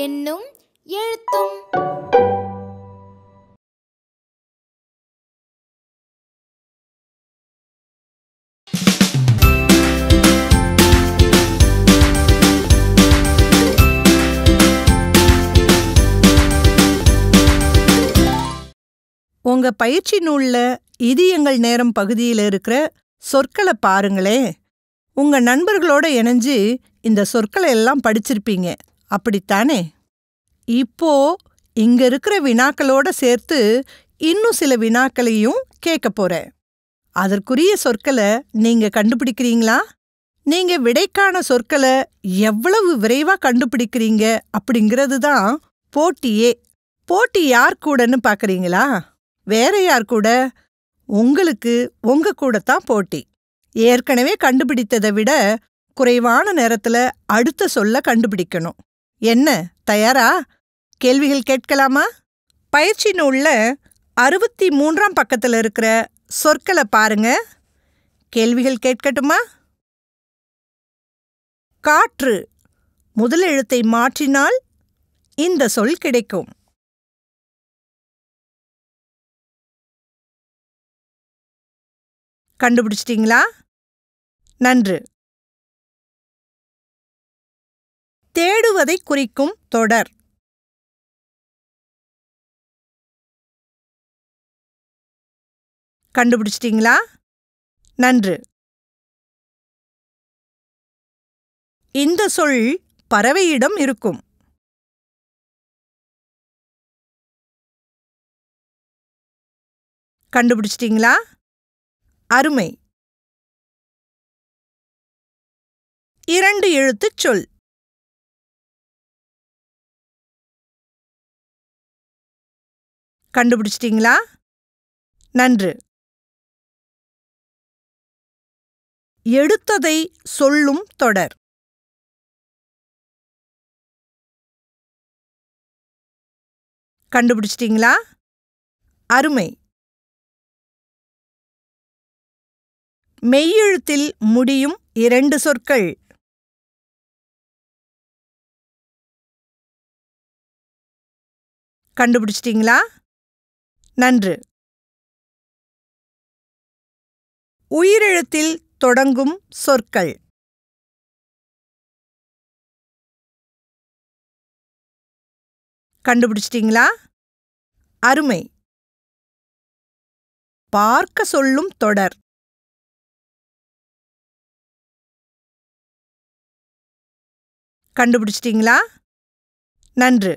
எண்ணும் எழுத்தும். உங்க பயிற்சி நூல்ல இது எங்கள் நேரம் பகுதியில் இருக்கிற சொற்களை பாருங்களே. உங்க நண்பர்களோட இணைஞ்சு இந்த சொற்களை எல்லாம் படிச்சிருப்பீங்க, அப்படித்தானே? இப்போ இங்க இருக்கிற வினாக்களோட சேர்த்து இன்னும் சில வினாக்களையும் கேட்க போறேன். அதற்குரிய சொற்களை நீங்க கண்டுபிடிக்கிறீங்களா? நீங்க விடைக்கான சொற்களை எவ்வளவு விரைவா கண்டுபிடிக்கிறீங்க அப்படிங்கிறது தான் போட்டியே. போட்டி யார் கூடன்னு பார்க்கறீங்களா? வேற யார் கூட? உங்களுக்கு உங்க கூட தான் போட்டி. ஏற்கனவே கண்டுபிடித்ததை விட குறைவான நேரத்துல அடுத்த சொல்ல கண்டுபிடிக்கணும். என்ன, தயாரா? கேள்விகள் கேட்கலாமா? பயிற்சி நூல்ல 63ஆம் பக்கத்துல இருக்கிற சொற்களை பாருங்க. கேள்விகள் கேட்கட்டுமா? காற்று முதல் எழுத்தை மாற்றினால் இந்த சொல் கிடைக்கும். கண்டுபிடிச்சிட்டீங்களா? நன்று. தேடுவதை குறிக்கும் தொடர். கண்டுபிடிச்சிட்டீங்களா? நன்று. இந்த சொல் பறவையிடம் இருக்கும். கண்டுபிடிச்சிட்டீங்களா? அருமை. 2 எழுத்துச் சொல். கண்டுபிடிச்சிட்டீங்களா? நன்று. எடுத்ததை சொல்லும் தொடர். கண்டுபிடிச்சிட்டீங்களா? அருமை. மெய்யெழுத்தில் முடியும் 2 சொற்கள். கண்டுபிடிச்சிட்டீங்களா? நன்று. உயிரெழுத்தில் தொடங்கும் சொற்கள். கண்டுபிடிச்சிட்டீங்களா? அருமை. பார்க்க சொல்லும் தொடர். கண்டுபிடிச்சிட்டீங்களா? நன்று.